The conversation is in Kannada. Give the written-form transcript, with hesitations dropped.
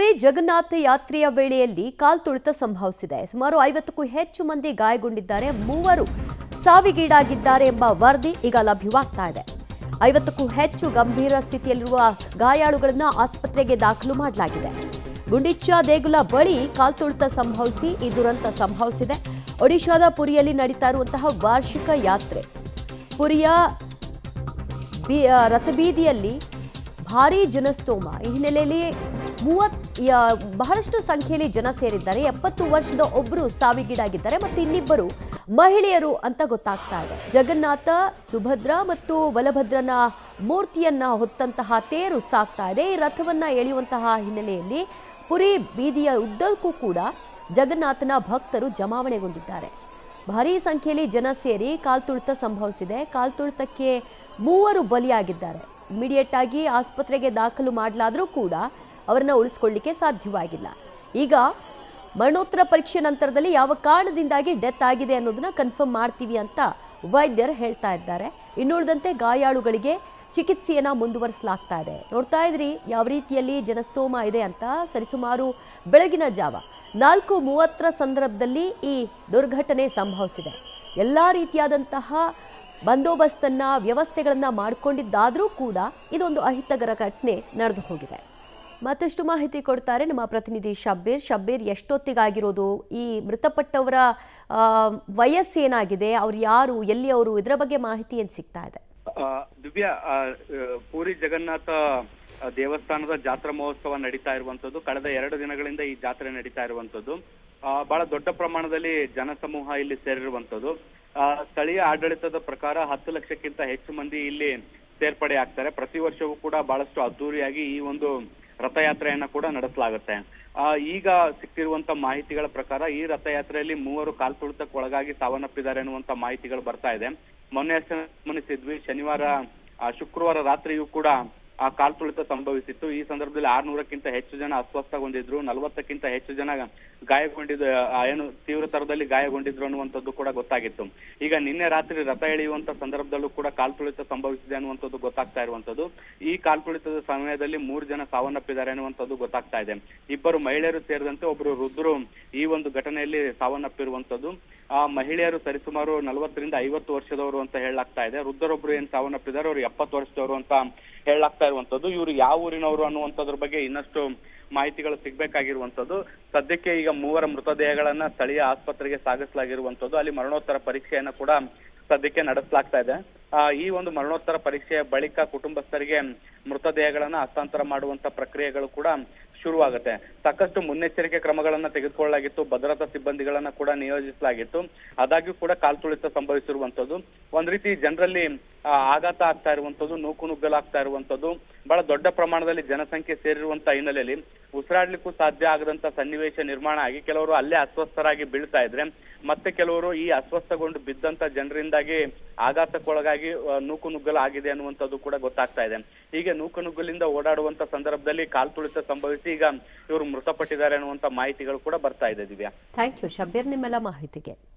ಪುರಿ ಜಗನ್ನಾಥ ಯಾತ್ರೆಯ ವೇಳೆಯಲ್ಲಿ ಕಾಲ್ತುಳಿತ ಸಂಭವಿಸಿದೆ. ಸುಮಾರು 50ಕ್ಕೂ ಹೆಚ್ಚು ಮಂದಿ ಗಾಯಗೊಂಡಿದ್ದಾರೆ, 3 ಸಾವಿಗೀಡಾಗಿದ್ದಾರೆ ಎಂಬ ವರದಿ ಈಗ ಲಭ್ಯವಾಗ್ತಾ ಇದೆ. 50ಕ್ಕೂ ಹೆಚ್ಚು ಗಂಭೀರ ಸ್ಥಿತಿಯಲ್ಲಿರುವ ಗಾಯಾಳುಗಳನ್ನು ಆಸ್ಪತ್ರೆಗೆ ದಾಖಲು ಮಾಡಲಾಗಿದೆ. ಗುಂಡಿಚ್ಚಾ ದೇಗುಲ ಬಳಿ ಕಾಲ್ತುಳಿತ ಸಂಭವಿಸಿ ಈ ದುರಂತ ಸಂಭವಿಸಿದೆ. ಒಡಿಶಾದ ಪುರಿಯಲ್ಲಿ ನಡೀತಾ ಇರುವಂತಹ ವಾರ್ಷಿಕ ಯಾತ್ರೆ. ಪುರಿಯ ರಥಬೀದಿಯಲ್ಲಿ ಭಾರೀ ಜನಸ್ತೋಮ. ಈ ಹಿನ್ನೆಲೆಯಲ್ಲಿ ಬಹಳಷ್ಟು ಸಂಖ್ಯೆಯಲ್ಲಿ ಜನ ಸೇರಿದ್ದಾರೆ. 70 ವರ್ಷದ ಒಬ್ಬರು ಸಾವಿಗೀಡಾಗಿದ್ದಾರೆ ಮತ್ತು ಇನ್ನಿಬ್ಬರು ಮಹಿಳೆಯರು ಅಂತ ಗೊತ್ತಾಗ್ತಾ ಇದೆ. ಜಗನ್ನಾಥ, ಸುಭದ್ರ ಮತ್ತು ಬಲಭದ್ರನ ಮೂರ್ತಿಯನ್ನ ಹೊತ್ತಂತಹ ತೇರು ಸಾಗ್ತಾ ಇದೆ. ಈ ರಥವನ್ನ ಎಳೆಯುವಂತಹ ಹಿನ್ನೆಲೆಯಲ್ಲಿ ಪುರಿ ಬೀದಿಯ ಉದ್ದಕ್ಕೂ ಕೂಡ ಜಗನ್ನಾಥನ ಭಕ್ತರು ಜಮಾವಣೆಗೊಂಡಿದ್ದಾರೆ. ಭಾರೀ ಸಂಖ್ಯೆಯಲ್ಲಿ ಜನ ಸೇರಿ ಕಾಲ್ತುಳಿತ ಸಂಭವಿಸಿದೆ. ಕಾಲ್ತುಳಿತಕ್ಕೆ 3 ಬಲಿಯಾಗಿದ್ದಾರೆ. ಇಮಿಡಿಯೇಟ್ ಆಗಿ ಆಸ್ಪತ್ರೆಗೆ ದಾಖಲು ಮಾಡಲಾದರೂ ಕೂಡ ಅವರನ್ನು ಉಳಿಸ್ಕೊಳ್ಳಿಕ್ಕೆ ಸಾಧ್ಯವಾಗಿಲ್ಲ. ಈಗ ಮರಣೋತ್ತರ ಪರೀಕ್ಷೆ ನಂತರದಲ್ಲಿ ಯಾವ ಕಾರಣದಿಂದಾಗಿ ಡೆತ್ ಆಗಿದೆ ಅನ್ನೋದನ್ನ ಕನ್ಫರ್ಮ್ ಮಾಡ್ತೀವಿ ಅಂತ ವೈದ್ಯರು ಹೇಳ್ತಾ ಇದ್ದಾರೆ. ಇನ್ನುಳಿದಂತೆ ಗಾಯಾಳುಗಳಿಗೆ ಚಿಕಿತ್ಸೆಯನ್ನು ಮುಂದುವರಿಸಲಾಗ್ತಾ ಇದೆ. ನೋಡ್ತಾ ಇದ್ರಿ ಯಾವ ರೀತಿಯಲ್ಲಿ ಜನಸ್ತೋಮ ಇದೆ ಅಂತ. ಸರಿಸುಮಾರು ಬೆಳಗಿನ ಜಾವ 4:30 ಸಂದರ್ಭದಲ್ಲಿ ಈ ದುರ್ಘಟನೆ ಸಂಭವಿಸಿದೆ. ಎಲ್ಲ ರೀತಿಯಾದಂತಹ ಬಂದೋಬಸ್ತನ್ನ ವ್ಯವಸ್ಥೆಗಳನ್ನ ಮಾಡಿಕೊಂಡಿದ್ದಾದರೂ ಕೂಡ ಇದೊಂದು ಅಹಿತಕರ ಘಟನೆ ನಡೆದು ಹೋಗಿದೆ. ಮತ್ತಷ್ಟು ಮಾಹಿತಿ ಕೊಡ್ತಾರೆ ನಮ್ಮ ಪ್ರತಿನಿಧಿ ಶಬ್ಬೀರ್. ಎಷ್ಟೊತ್ತಿಗಾಗಿರೋದು? ಈ ಮೃತಪಟ್ಟವರ ವಯಸ್ಸೇನಾಗಿದೆ? ಅವ್ರು ಯಾರು, ಎಲ್ಲಿ ಅವರು? ಇದರ ಬಗ್ಗೆ ಮಾಹಿತಿ ಏನು ಸಿಗ್ತಾ ಇದೆ? ದಿವ್ಯಾ, ಪೂರಿ ಜಗನ್ನಾಥ ದೇವಸ್ಥಾನದ ಜಾತ್ರಾ ಮಹೋತ್ಸವ ನಡೀತಾ ಇರುವಂತದ್ದು. ಕಳೆದ 2 ದಿನಗಳಿಂದ ಈ ಜಾತ್ರೆ ನಡೀತಾ ಇರುವಂತದ್ದು. ಬಹಳ ದೊಡ್ಡ ಪ್ರಮಾಣದಲ್ಲಿ ಜನಸಮೂಹ ಇಲ್ಲಿ ಸೇರಿರುವಂತದ್ದು. ಸ್ಥಳೀಯ ಆಡಳಿತದ ಪ್ರಕಾರ 10 ಲಕ್ಷಕ್ಕಿಂತ ಹೆಚ್ಚು ಮಂದಿ ಇಲ್ಲಿ ಸೇರ್ಪಡೆ ಆಗ್ತಾರೆ. ಪ್ರತಿ ವರ್ಷವೂ ಕೂಡ ಬಹಳಷ್ಟು ಅದ್ದೂರಿಯಾಗಿ ಈ ಒಂದು ರಥಯಾತ್ರೆಯನ್ನ ಕೂಡ ನಡೆಸಲಾಗುತ್ತೆ. ಈಗ ಸಿಕ್ಕಿರುವಂತ ಮಾಹಿತಿಗಳ ಪ್ರಕಾರ ಈ ರಥಯಾತ್ರೆಯಲ್ಲಿ 3 ಕಾಲ್ತುಳಿತಕ್ಕೆ ಒಳಗಾಗಿ ಸಾವನ್ನಪ್ಪಿದ್ದಾರೆ ಅನ್ನುವಂತ ಮಾಹಿತಿಗಳು ಬರ್ತಾ ಇದೆ. ಮೊನ್ನೆ ಗಮನಿಸಿದ್ವಿ, ಶುಕ್ರವಾರ ರಾತ್ರಿಯೂ ಕೂಡ ಆ ಕಾಲ್ತುಳಿತ ಸಂಭವಿಸಿತ್ತು. ಈ ಸಂದರ್ಭದಲ್ಲಿ 600ಕ್ಕಿಂತ ಹೆಚ್ಚು ಜನ ಅಸ್ವಸ್ಥಗೊಂಡಿದ್ರು, 40ಕ್ಕಿಂತ ಹೆಚ್ಚು ಜನ ಏನು ತೀವ್ರತರದಲ್ಲಿ ಗಾಯಗೊಂಡಿದ್ರು ಅನ್ನುವಂಥದ್ದು ಕೂಡ ಗೊತ್ತಾಗಿತ್ತು. ಈಗ ನಿನ್ನೆ ರಾತ್ರಿ ರಥ ಎಳೆಯುವಂತ ಸಂದರ್ಭದಲ್ಲೂ ಕೂಡ ಕಾಲ್ತುಳಿತ ಸಂಭವಿಸಿದೆ ಅನ್ನುವಂಥದ್ದು ಗೊತ್ತಾಗ್ತಾ ಇರುವಂತದ್ದು. ಈ ಕಾಲ್ತುಳಿತದ ಸಮಯದಲ್ಲಿ 3 ಜನ ಸಾವನ್ನಪ್ಪಿದ್ದಾರೆ ಅನ್ನುವಂಥದ್ದು ಗೊತ್ತಾಗ್ತಾ ಇದೆ. 2 ಮಹಿಳೆಯರು ಸೇರಿದಂತೆ ಒಬ್ಬರು ವೃದ್ಧರು ಈ ಒಂದು ಘಟನೆಯಲ್ಲಿ ಸಾವನ್ನಪ್ಪಿರುವಂತದ್ದು. ಆ ಮಹಿಳೆಯರು ಸರಿಸುಮಾರು 40ರಿಂದ 50 ವರ್ಷದವರು ಅಂತ ಹೇಳಲಾಗ್ತಾ ಇದೆ. ವೃದ್ಧರೊಬ್ರು ಏನ್ ಸಾವನ್ನಪ್ಪಿದ್ದಾರೆ ಅವರು 70 ವರ್ಷದವರು ಅಂತ ಹೇಳಲಾಗ್ತಾ ಇರುವಂತದ್ದು. ಇವರು ಯಾವ ಊರಿನವರು ಅನ್ನುವಂಥದ್ರ ಬಗ್ಗೆ ಇನ್ನಷ್ಟು ಮಾಹಿತಿಗಳು ಸಿಗ್ಬೇಕಾಗಿರುವಂತದ್ದು. ಸದ್ಯಕ್ಕೆ ಈಗ 3 ಮೃತದೇಹಗಳನ್ನ ಸ್ಥಳೀಯ ಆಸ್ಪತ್ರೆಗೆ ಸಾಗಿಸಲಾಗಿರುವಂತದ್ದು. ಅಲ್ಲಿ ಮರಣೋತ್ತರ ಪರೀಕ್ಷೆಯನ್ನ ಕೂಡ ಸದ್ಯಕ್ಕೆ ನಡೆಸಲಾಗ್ತಾ ಇದೆ. ಈ ಒಂದು ಮರಣೋತ್ತರ ಪರೀಕ್ಷೆಯ ಬಳಿಕ ಕುಟುಂಬಸ್ಥರಿಗೆ ಮೃತದೇಹಗಳನ್ನ ಹಸ್ತಾಂತರ ಮಾಡುವಂತ ಪ್ರಕ್ರಿಯೆಗಳು ಕೂಡ ಶುರುವಾಗುತ್ತೆ. ಸಾಕಷ್ಟು ಮುನ್ನೆಚ್ಚರಿಕೆ ಕ್ರಮಗಳನ್ನ ತೆಗೆದುಕೊಳ್ಳಲಾಗಿತ್ತು, ಭದ್ರತಾ ಸಿಬ್ಬಂದಿಗಳನ್ನ ಕೂಡ ನಿಯೋಜಿಸಲಾಗಿತ್ತು. ಆದಾಗ್ಯೂ ಕೂಡ ಕಾಲ್ತುಳಿತ ಸಂಭವಿಸಿರುವಂತದ್ದು. ಒಂದ್ ರೀತಿ ಜನರಲ್ಲಿ ಆಘಾತ ಆಗ್ತಾ ಇರುವಂತದ್ದು, ನೂಕುನುಗ್ಗಲಾಗ್ತಾ ಇರುವಂತದ್ದು. ಬಹಳ ದೊಡ್ಡ ಪ್ರಮಾಣದಲ್ಲಿ ಜನಸಂಖ್ಯೆ ಸೇರಿರುವಂತ ಹಿನ್ನೆಲೆಯಲ್ಲಿ ಉಸಿರಾಡ್ಲಿಕ್ಕೂ ಸಾಧ್ಯ ಆಗದಂತ ಸನ್ನಿವೇಶ ನಿರ್ಮಾಣ ಆಗಿ ಕೆಲವರು ಅಲ್ಲೇ ಅಸ್ವಸ್ಥರಾಗಿ ಬೀಳ್ತಾ ಇದ್ರೆ, ಮತ್ತೆ ಕೆಲವರು ಈ ಅಸ್ವಸ್ಥಗೊಂಡು ಬಿದ್ದಂತ ಜನರಿಂದಾಗಿ ಆಘಾತಕ್ಕೊಳಗಾಗಿ ನೂಕುನುಗ್ಗಲು ಆಗಿದೆ ಅನ್ನುವಂಥದ್ದು ಕೂಡ ಗೊತ್ತಾಗ್ತಾ ಇದೆ. ಹೀಗೆ ನೂಕುನುಗ್ಗಲಿಂದ ಓಡಾಡುವಂತ ಸಂದರ್ಭದಲ್ಲಿ ಕಾಲ್ತುಳಿತ ಸಂಭವಿಸಿ ಈಗ ಇವರು ಮೃತಪಟ್ಟಿದ್ದಾರೆ ಅನ್ನುವಂತ ಮಾಹಿತಿಗಳು ಕೂಡ ಬರ್ತಾ ಇದೆ. ದಿವ್ಯಾ, ಥ್ಯಾಂಕ್ ಯು ಶಬ್ಬೀರ್ ನಿಮ್ಮೆಲ್ಲ ಮಾಹಿತಿಗೆ.